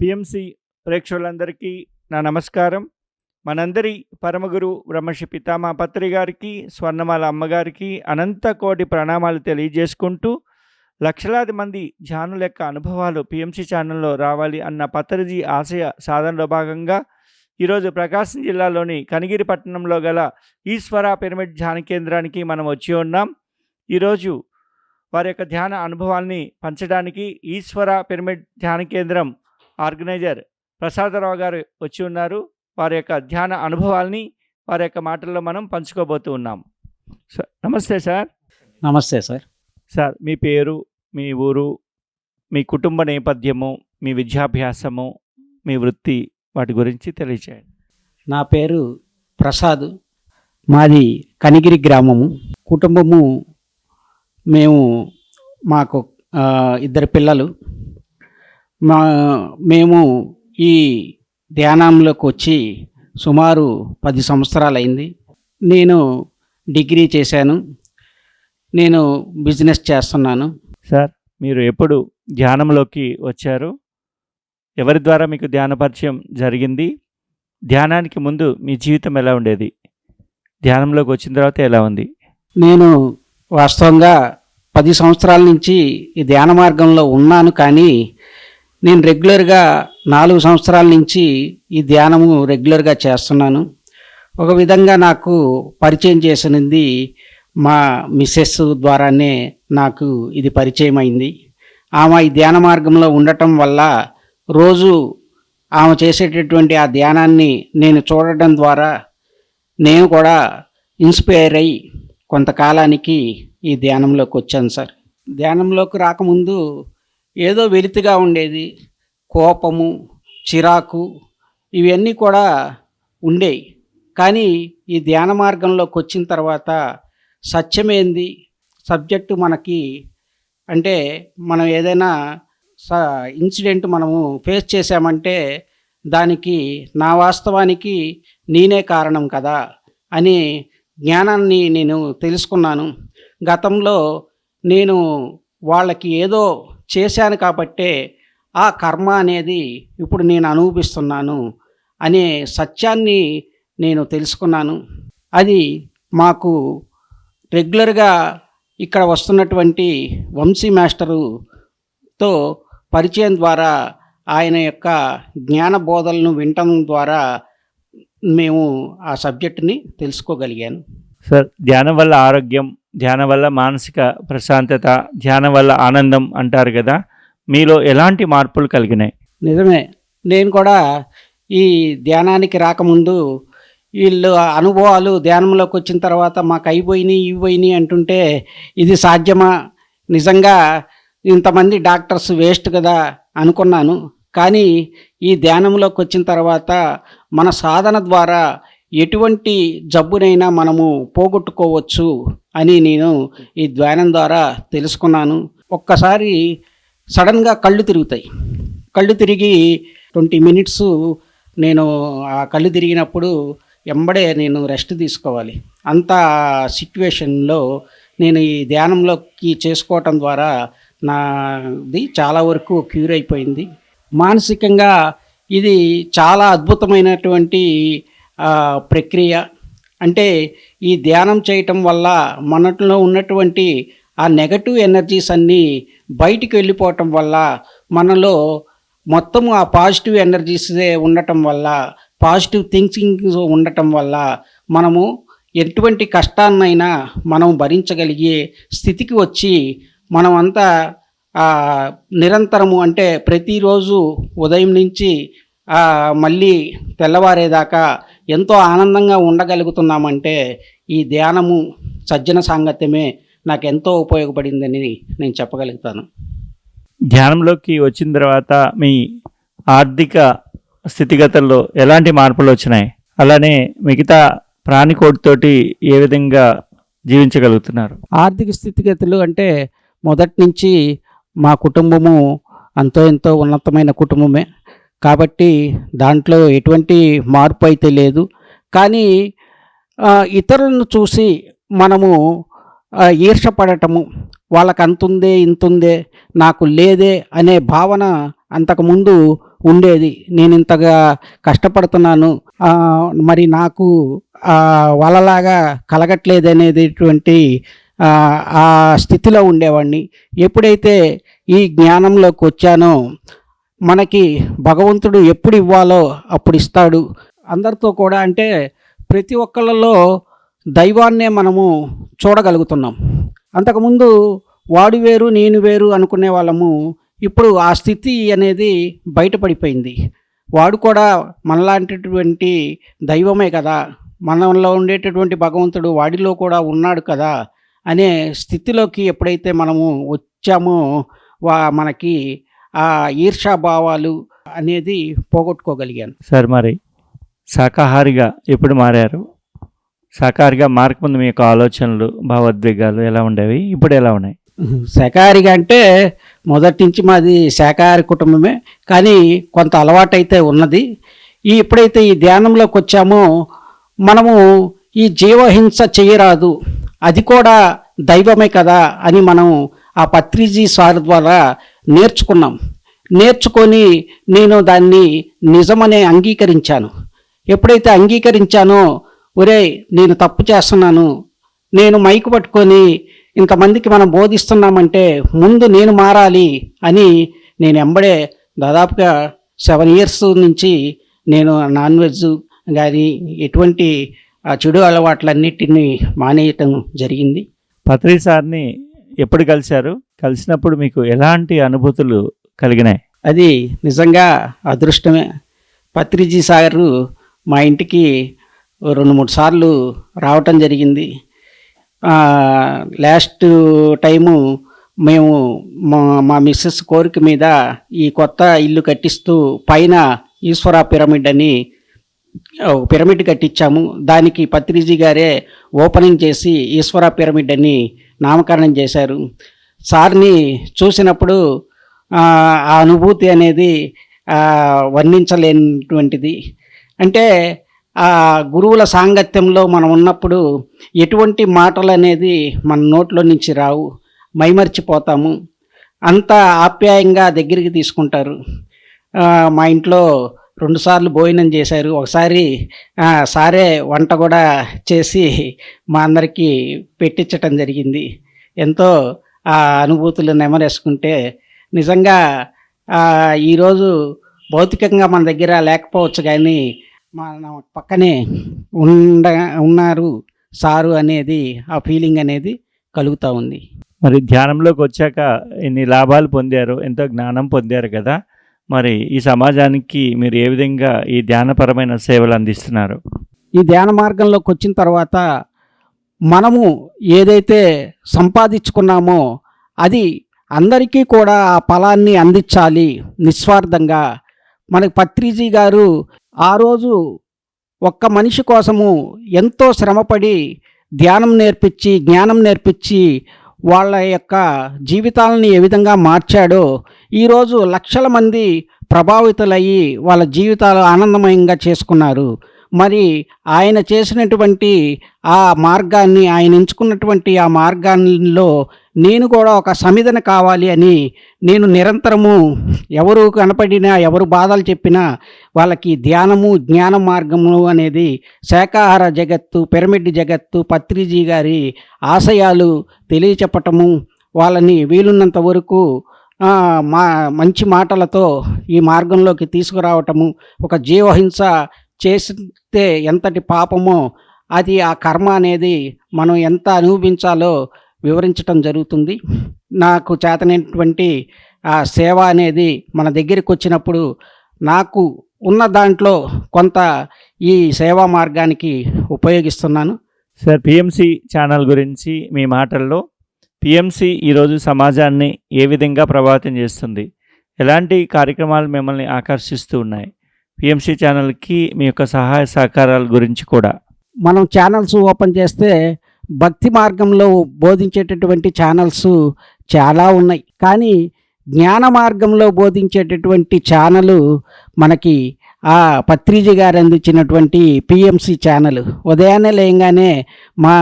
PMC ప్రేక్షకులందరికీ నా నమస్కారం. మనందరి పరమగురు బ్రహ్మశ్రీ పితామహ పత్రి గారికి, స్వర్ణమాల అమ్మగారికి అనంత కోటి ప్రణామాలు తెలియజేసుకుంటూ, లక్షలాది మంది ధ్యానుల యొక్క అనుభవాలు పిఎంసి ఛానల్లో రావాలి అన్న పత్రిజీ ఆశయ సాధనలో భాగంగా ఈరోజు ప్రకాశం జిల్లాలోని కనిగిరి పట్టణంలో గల ఈశ్వర పిరమిడ్ ధ్యాన కేంద్రానికి మనం వచ్చి ఉన్నాం. ఈరోజు వారి యొక్క ధ్యాన అనుభవాల్ని పంచడానికి ఈశ్వర పిరమిడ్ ధ్యాన కేంద్రం ఆర్గనైజర్ ప్రసాదరావు గారు వచ్చి ఉన్నారు. వారి యొక్క ధ్యాన అనుభవాల్ని వారి యొక్క మాటల్లో మనం పంచుకోబోతూ ఉన్నాం. నమస్తే సార్. నమస్తే సార్. సార్, మీ పేరు, మీ ఊరు, మీ కుటుంబ నేపథ్యము, మీ విద్యాభ్యాసము, మీ వృత్తి, వాటి గురించి తెలియచేయండి. నా పేరు ప్రసాద్. మాది కనిగిరి గ్రామము. కుటుంబము మాకు ఇద్దరు పిల్లలు. మేము ఈ ధ్యానంలోకి వచ్చి సుమారు 10 సంవత్సరాలైంది. నేను డిగ్రీ చేశాను. నేను బిజినెస్ చేస్తున్నాను. సార్, మీరు ఎప్పుడు ధ్యానంలోకి వచ్చారు? ఎవరి ద్వారా మీకు ధ్యాన పరిచయం జరిగింది? ధ్యానానికి ముందు మీ జీవితం ఎలా ఉండేది? ధ్యానంలోకి వచ్చిన తర్వాత ఎలా ఉంది? నేను వాస్తవంగా 10 సంవత్సరాల నుంచి ఈ ధ్యాన మార్గంలో ఉన్నాను. కానీ నేను రెగ్యులర్గా 4 సంవత్సరాల నుంచి ఈ ధ్యానము రెగ్యులర్గా చేస్తున్నాను. ఒక విధంగా నాకు పరిచయం చేసినది మా మిస్సెస్ ద్వారానే నాకు ఇది పరిచయం అయింది. ఆమె ఈ ధ్యాన మార్గంలో ఉండటం వల్ల రోజు ఆమె చేసేటటువంటి ఆ ధ్యానాన్ని నేను చూడటం ద్వారా నేను కూడా ఇన్స్పైర్ అయ్యి కొంతకాలానికి ఈ ధ్యానంలోకి వచ్చాను సార్. ధ్యానంలోకి రాకముందు ఏదో వెలితిగా ఉండేది. కోపము, చిరాకు ఇవన్నీ కూడా ఉండేవి. కానీ ఈ ధ్యాన మార్గంలోకి వచ్చిన తర్వాత సత్యమేంది సబ్జెక్టు మనకి, అంటే మనం ఏదైనా ఇన్సిడెంట్ మనము ఫేస్ చేశామంటే దానికి నా వాస్తవానికి నేనే కారణం కదా అనే జ్ఞానాన్ని నేను తెలుసుకున్నాను. గతంలో నేను వాళ్ళకి ఏదో చేశాను కాబట్టే ఆ కర్మ అనేది ఇప్పుడు నేను అనుభవిస్తున్నాను అనే సత్యాన్ని నేను తెలుసుకున్నాను. అది మాకు రెగ్యులర్గా ఇక్కడ వస్తున్నటువంటి వంశీ మాస్టరుతో పరిచయం ద్వారా ఆయన యొక్క జ్ఞాన బోధనలను వినటం ద్వారా మేము ఆ సబ్జెక్టుని తెలుసుకోగలిగాను. సార్, ధ్యానం వల్ల ఆరోగ్యం, ధ్యానం వల్ల మానసిక ప్రశాంతత, ధ్యానం వల్ల ఆనందం అంటారు కదా, మీలో ఎలాంటి మార్పులు కలిగినాయి? నిజమే. నేను కూడా ఈ ధ్యానానికి రాకముందు వీళ్ళు అనుభవాలు ధ్యానంలోకి వచ్చిన తర్వాత మాకు అయిపోయినాయి ఇవ్వయినాయి అంటుంటే ఇది సాధ్యమా, నిజంగా ఇంతమంది డాక్టర్స్ వేస్ట్ కదా అనుకున్నాను. కానీ ఈ ధ్యానంలోకి వచ్చిన తర్వాత మన సాధన ద్వారా ఎటువంటి జబ్బునైనా మనము పోగొట్టుకోవచ్చు అని నేను ఈ ధ్యానం ద్వారా తెలుసుకున్నాను. ఒక్కసారి సడన్గా కళ్ళు తిరుగుతాయి. కళ్ళు తిరిగి 20 మినిట్స్ నేను ఆ కళ్ళు తిరిగినప్పుడు ఎంబడే నేను రెస్ట్ తీసుకోవాలి. అంత సిట్యువేషన్లో నేను ఈ ధ్యానంలోకి చేసుకోవటం ద్వారా నాది చాలా వరకు క్యూర్ అయిపోయింది. మానసికంగా ఇది చాలా అద్భుతమైనటువంటి ప్రక్రియ. అంటే ఈ ధ్యానం చేయటం వల్ల మనలో ఉన్నటువంటి ఆ నెగటివ్ ఎనర్జీస్ అన్నీ బయటికి వెళ్ళిపోవటం వల్ల మనలో మొత్తం ఆ పాజిటివ్ ఎనర్జీసే ఉండటం వల్ల, పాజిటివ్ థింకింగ్ ఉండటం వల్ల మనము ఎటువంటి కష్టాన్నైనా మనం భరించగలిగే స్థితికి వచ్చి మనమంతా నిరంతరము, అంటే ప్రతిరోజు ఉదయం నుంచి మళ్ళీ తెల్లవారేదాకా ఎంతో ఆనందంగా ఉండగలుగుతున్నామంటే ఈ ధ్యానము, సజ్జన సాంగత్యమే నాకు ఎంతో ఉపయోగపడిందని నేను చెప్పగలుగుతాను. ధ్యానంలోకి వచ్చిన తర్వాత మీ ఆర్థిక స్థితిగతుల్లో ఎలాంటి మార్పులు వచ్చినాయి? అలానే మిగతా ప్రాణికోటితోటి ఏ విధంగా జీవించగలుగుతున్నారు? ఆర్థిక స్థితిగతులు అంటే మొదటి నుంచి మా కుటుంబము అంతో ఎంతో ఉన్నతమైన కుటుంబమే కాబట్టి దాంట్లో ఎటువంటి మార్పు అయితే లేదు. కానీ ఇతరులను చూసి మనము ఈర్షపడటము, వాళ్ళకు అంతుందే ఇంతుందే నాకు లేదే అనే భావన అంతకుముందు ఉండేది. నేను ఇంతగా కష్టపడుతున్నాను, మరి నాకు వాళ్ళలాగా కలగట్లేదు అనేటటువంటి ఆ స్థితిలో ఉండేవాడిని. ఎప్పుడైతే ఈ జ్ఞానంలోకి వచ్చానో మనకి భగవంతుడు ఎప్పుడు ఇవ్వాలో అప్పుడు ఇస్తాడు. అందరితో కూడా అంటే ప్రతి ఒక్కళ్ళలో దైవాన్నే మనము చూడగలుగుతున్నాం. అంతకుముందు వాడు వేరు నేను వేరు అనుకునే వాళ్ళము, ఇప్పుడు ఆ స్థితి అనేది బయటపడిపోయింది. వాడు కూడా మనలాంటిటువంటి దైవమే కదా, మనలో ఉండేటటువంటి భగవంతుడు వాడిలో కూడా ఉన్నాడు కదా అనే స్థితిలోకి ఎప్పుడైతే మనము వచ్చామో మనకి ఆ ఈర్ష్యాభావాలు అనేది పోగొట్టుకోగలిగాను. సార్, మరి శాకాహారిగా ఎప్పుడు మారారు? శాకాహారిగా మారకముందు మీ యొక్క ఆలోచనలు, భావోద్వేగాలు ఎలా ఉండేవి, ఇప్పుడు ఎలా ఉన్నాయి? శాకాహారిగా అంటే మొదటి నుంచి మాది శాకాహారి కుటుంబమే, కానీ కొంత అలవాటైతే ఉన్నది. ఎప్పుడైతే ఈ ధ్యానంలోకి వచ్చామో మనము ఈ జీవహింస చేయరాదు, అది కూడా దైవమే కదా అని మనం ఆ పత్రిజీ సార్ ద్వారా నేర్చుకొని నేను దాన్ని నిజమనే అంగీకరించాను. ఎప్పుడైతే అంగీకరించానో, ఒరేయ్ నేను తప్పు చేస్తున్నాను, నేను మైకు పట్టుకొని ఇంతమందికి మనం బోధిస్తున్నామంటే ముందు నేను మారాలి అని నేను ఎంబడే దాదాపుగా 7 years నుంచి నేను నాన్ వెజ్ కానీ ఎటువంటి చెడు అలవాట్లన్నిటిని మానేయటం జరిగింది. పత్రి సార్ని ఎప్పుడు కలిశారు? కలిసినప్పుడు మీకు ఎలాంటి అనుభూతులు కలిగినాయి? అది నిజంగా అదృష్టమే. పత్రిజీ సారు మా ఇంటికి 2-3 సార్లు రావటం జరిగింది. లాస్ట్ టైము మేము మా మిస్సెస్ కోరిక మీద ఈ కొత్త ఇల్లు కట్టిస్తూ పైన ఈశ్వర పిరమిడ్ అని పిరమిడ్ కట్టించాము. దానికి పత్రిజీ గారే ఓపెనింగ్ చేసి ఈశ్వర పిరమిడ్ అని నామకరణం చేశారు. సార్ని చూసినప్పుడు ఆ అనుభూతి అనేది వర్ణించలేనటువంటిది. అంటే ఆ గురువుల సాంగత్యంలో మనం ఉన్నప్పుడు ఎటువంటి మాటలు అనేది మన నోట్లో నుంచి రావు, మైమర్చిపోతాము. అంత ఆప్యాయంగా దగ్గరికి తీసుకుంటారు. మా ఇంట్లో 2 సార్లు భోజనం చేశారు. ఒకసారి సారే వంట కూడా చేసి మా అందరికీ పెట్టించటం జరిగింది. ఎంతో ఆ అనుభూతులు నెమరేసుకుంటే నిజంగా ఈరోజు భౌతికంగా మన దగ్గర లేకపోవచ్చు, కానీ మన పక్కనే ఉన్నారు సారు అనేది ఆ ఫీలింగ్ అనేది కలుగుతూ ఉంది. మరి ధ్యానంలోకి వచ్చాక ఎన్ని లాభాలు పొందారు, ఎంతో జ్ఞానం పొందారు కదా, మరి ఈ సమాజానికి మీరు ఏ విధంగా ఈ ధ్యానపరమైన సేవలు అందిస్తున్నారు? ఈ ధ్యాన మార్గంలోకి వచ్చిన తర్వాత మనము ఏదైతే సంపాదించుకున్నామో అది అందరికీ కూడా ఆ ఫలాన్ని అందించాలి నిస్వార్థంగా. మనకి పత్రిజీ గారు ఆ రోజు ఒక్క మనిషి కోసము ఎంతో శ్రమపడి ధ్యానం నేర్పించి జ్ఞానం నేర్పించి వాళ్ళ యొక్క జీవితాలని ఏ విధంగా మార్చాడో ఈరోజు లక్షల మంది ప్రభావితులయ్యి వాళ్ళ జీవితాలు ఆనందమయంగా చేసుకున్నారు. మరి ఆయన చేసినటువంటి ఆ మార్గాన్ని, ఆయన ఎంచుకున్నటువంటి ఆ మార్గాల్లో నేను కూడా ఒక సమిధన కావాలి అని నేను నిరంతరము ఎవరు కనపడినా, ఎవరు బాధలు చెప్పినా వాళ్ళకి ధ్యానము జ్ఞాన మార్గము అనేది శాకాహార జగత్తు, పిరమిడ్ జగత్తు, పత్రిజీ గారి ఆశయాలు తెలియచెప్పటము, వాళ్ళని వీలున్నంత వరకు మంచి మాటలతో ఈ మార్గంలోకి తీసుకురావటము, ఒక జీవహింస చేస్తే ఎంతటి పాపమో అది ఆ కర్మ అనేది మనం ఎంత అనుభవించాలో వివరించటం జరుగుతుంది. నాకు చేతనైనటువంటి ఆ సేవ అనేది మన దగ్గరికి వచ్చినప్పుడు నాకు ఉన్న దాంట్లో కొంత ఈ సేవా మార్గానికి ఉపయోగిస్తున్నాను. సార్, పిఎంసి ఛానల్ గురించి మీ మాటల్లో, పిఎంసి ఈరోజు సమాజాన్ని ఏ విధంగా ప్రభావితం చేస్తుంది, ఎలాంటి కార్యక్రమాలు మిమ్మల్ని ఆకర్షిస్తూ ఉన్నాయి, పిఎంసి ఛానల్కి మీ యొక్క సహాయ సహకారాల గురించి కూడా. మనం ఛానల్స్ ఓపెన్ చేస్తే భక్తి మార్గంలో బోధించేటటువంటి ఛానల్స్ చాలా ఉన్నాయి, కానీ జ్ఞాన మార్గంలో బోధించేటటువంటి ఛానల్ మనకి ఆ పత్రిజీ గారు అందించినటువంటి పిఎంసి ఛానల్. ఉదయాన్నే లేయంగానే మా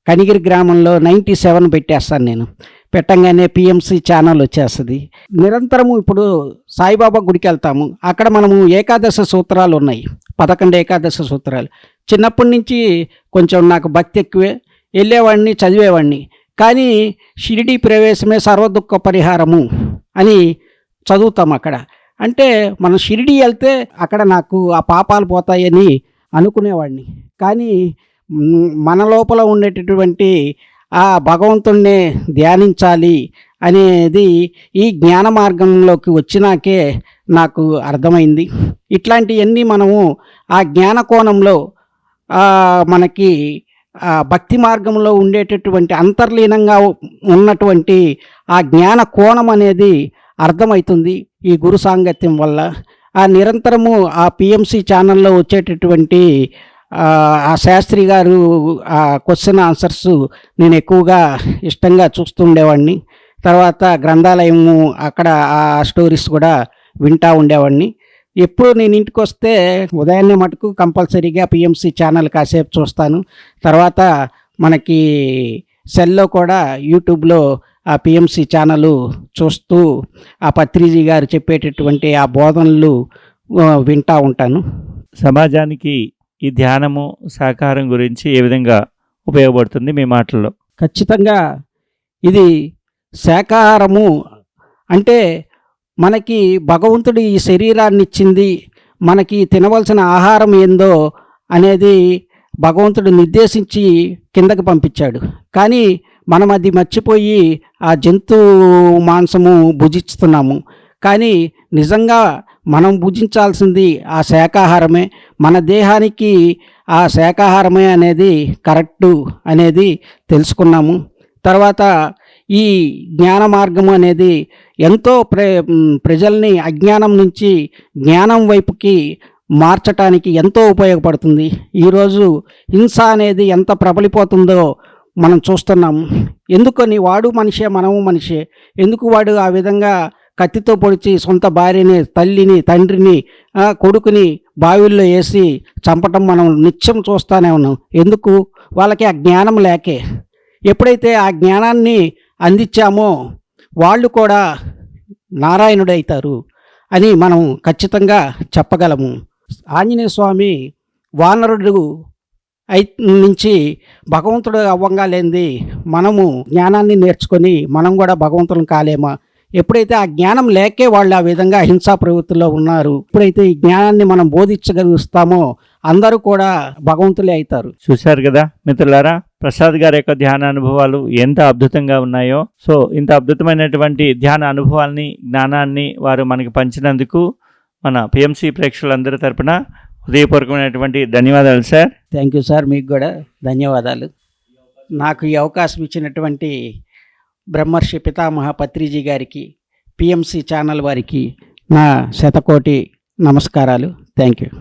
కనిగిరి గ్రామంలో 97 పెట్టేస్తాను నేను. పెట్టంగానే పిఎంసి ఛానల్ వచ్చేస్తుంది. నిరంతరము ఇప్పుడు సాయిబాబా గుడికి వెళ్తాము, అక్కడ మనము ఏకాదశ సూత్రాలు ఉన్నాయి, 11 ఏకాదశ సూత్రాలు. చిన్నప్పటి నుంచి కొంచెం నాకు భక్తి ఎక్కువే, వెళ్ళేవాడిని, చదివేవాడిని. కానీ షిరిడి ప్రవేశమే సర్వదుఃఖ పరిహారము అని చదువుతాం అక్కడ. అంటే మనం షిరిడి వెళ్తే అక్కడ నాకు ఆ పాపాలు పోతాయని అనుకునేవాడిని. కానీ మన లోపల ఉండేటటువంటి ఆ భగవంతుణ్ణి ధ్యానించాలి అనేది ఈ జ్ఞాన మార్గంలోకి వచ్చినాకే నాకు అర్థమైంది. ఇట్లాంటివన్నీ మనము ఆ జ్ఞాన కోణంలో మనకి భక్తి మార్గంలో ఉండేటటువంటి అంతర్లీనంగా ఉన్నటువంటి ఆ జ్ఞాన కోణం అనేది అర్థమవుతుంది ఈ గురు సాంగత్యం వల్ల. ఆ నిరంతరము ఆ పిఎంసి ఛానల్లో వచ్చేటటువంటి ఆ శాస్త్రి గారు ఆ క్వశ్చన్ ఆన్సర్స్ నేను ఎక్కువగా ఇష్టంగా చూస్తుండేవాడిని. తర్వాత గ్రంథాలయము అక్కడ ఆ స్టోరీస్ కూడా వింటూ ఉండేవాడిని. ఎప్పుడు నేను ఇంటికి వస్తే ఉదయాన్నే మటుకు కంపల్సరీగా పిఎంసి ఛానల్ కాసేపు చూస్తాను. తర్వాత మనకి సెల్లో కూడా యూట్యూబ్లో ఆ పిఎంసి ఛానల్ చూస్తూ ఆ పత్రిజీ గారు చెప్పేటటువంటి ఆ బోధనలు వింటూ ఉంటాను. సమాజానికి ఈ ధ్యానము సహకారం గురించి ఏ విధంగా ఉపయోగపడుతుంది మీ మాటల్లో? ఖచ్చితంగా ఇది శాకాహారము అంటే మనకి భగవంతుడు ఈ శరీరాన్ని ఇచ్చింది, మనకి తినవలసిన ఆహారం ఏందో అనేది భగవంతుడు నిర్దేశించి కిందకి పంపించాడు. కానీ మనం అది మర్చిపోయి ఆ జంతు మాంసము భుజిస్తున్నాము. కానీ నిజంగా మనం భుజించాల్సింది ఆ శాకాహారమే. మన దేహానికి ఆ శాకాహారమే అనేది కరెక్టు అనేది తెలుసుకున్నాము. తర్వాత ఈ జ్ఞాన మార్గము అనేది ఎంతో ప్రజల్ని అజ్ఞానం నుంచి జ్ఞానం వైపుకి మార్చటానికి ఎంతో ఉపయోగపడుతుంది. ఈరోజు హింస అనేది ఎంత ప్రబలిపోతుందో మనం చూస్తున్నాము. ఎందుకని వాడు మనిషే, మనము మనిషే, ఎందుకు వాడు ఆ విధంగా కత్తితో పొడిచి సొంత భార్యని, తల్లిని, తండ్రిని, కొడుకుని బావిల్లో వేసి చంపటం మనం నిత్యం చూస్తూనే ఉన్నాం. ఎందుకు? వాళ్ళకి ఆ జ్ఞానం లేకే. ఎప్పుడైతే ఆ జ్ఞానాన్ని అందించామో వాళ్ళు కూడా నారాయణుడైతారు అని మనం ఖచ్చితంగా చెప్పగలము. ఆంజనేయ స్వామి వానరుడు నుంచి భగవంతుడు అవ్వంగా లేనిది మనము జ్ఞానాన్ని నేర్చుకొని మనం కూడా భగవంతులను కాలేమా? ఎప్పుడైతే ఆ జ్ఞానం లేకే వాళ్ళు ఆ విధంగా హింసా ప్రవృత్తిలో ఉన్నారు, ఎప్పుడైతే ఈ జ్ఞానాన్ని మనం బోధించగలుగుతామో అందరూ కూడా భగవంతులే అవుతారు. చూశారు కదా మిత్రులారా, ప్రసాద్ గారి యొక్క ధ్యాన అనుభవాలు ఎంత అద్భుతంగా ఉన్నాయో. సో ఇంత అద్భుతమైనటువంటి ధ్యాన అనుభవాల్ని, జ్ఞానాన్ని వారు మనకి పంచినందుకు మన పిఎంసి ప్రేక్షకులందరి తరపున హృదయపూర్వకమైనటువంటి ధన్యవాదాలు సార్. థ్యాంక్ యూ సార్, మీకు కూడా ధన్యవాదాలు. నాకు ఈ అవకాశం ఇచ్చినటువంటి బ్రహ్మర్షి పితామహ పత్రిజీ గారికి, పిఎంసి ఛానల్ వారికి నా శతకోటి నమస్కారాలు. Thank you.